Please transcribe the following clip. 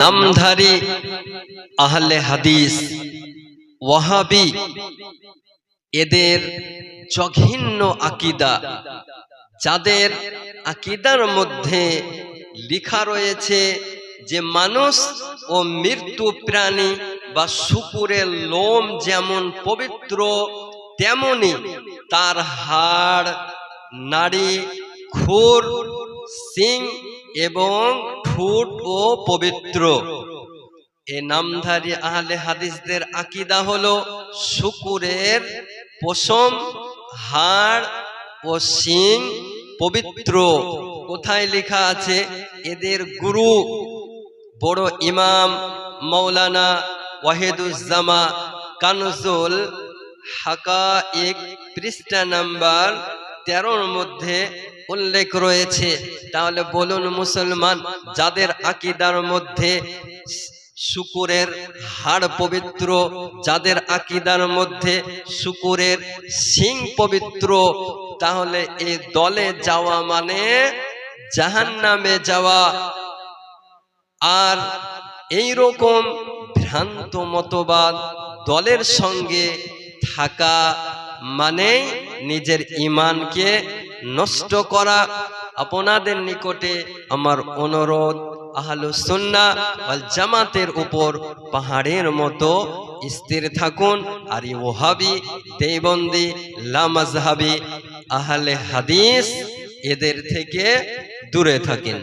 নামধারী আহলে হাদিস ওয়াহাবি এদের জঘন্য আকীদা, যাদের আকীদার মধ্যে লেখা রয়েছে যে মানুষ ও মৃত্যু প্রাণী বা শুকুরের লোম যেমন পবিত্র তেমনি তার হাড়, নাড়ি, খুর, শিং এবং ঠোঁট ও পবিত্র। এ নামধারী আহলে হাদিসদের আকীদা হলো শুকুরের পশম, হাড় ও শিং পবিত্র। কোথায় লেখা আছে? এদের গুরু বড় ইমাম মাওলানা ওয়াহিদুজ্জামা কানজুল হাকায়েক পৃষ্ঠা নাম্বার 13 মধ্যে উল্লেখ রয়েছে। তাহলে বলুন মুসলমান, যাদের আকীদার মধ্যে শুকুরের হাড় পবিত্র, যাদের আকীদার মধ্যে শুকুরের শিং পবিত্র, তাহলে এই দলে যাওয়া মানে জাহান্নামে যাওয়া। আর এই রকম ভ্রান্ত মতবাদ দলের সঙ্গে থাকা মানে নিজের ঈমানকে নষ্ট করা। আপনাদের নিকটে আমার অনুরোধ, আহলুস সুন্নাহ ওয়াল জামাতের উপর পাহাড়ের মতো স্থির থাকুন। আর এই ওয়াহাবি, দেওবন্দি, লামাযহাবি, আহলে হাদিস এদের থেকে দূরে থাকেন।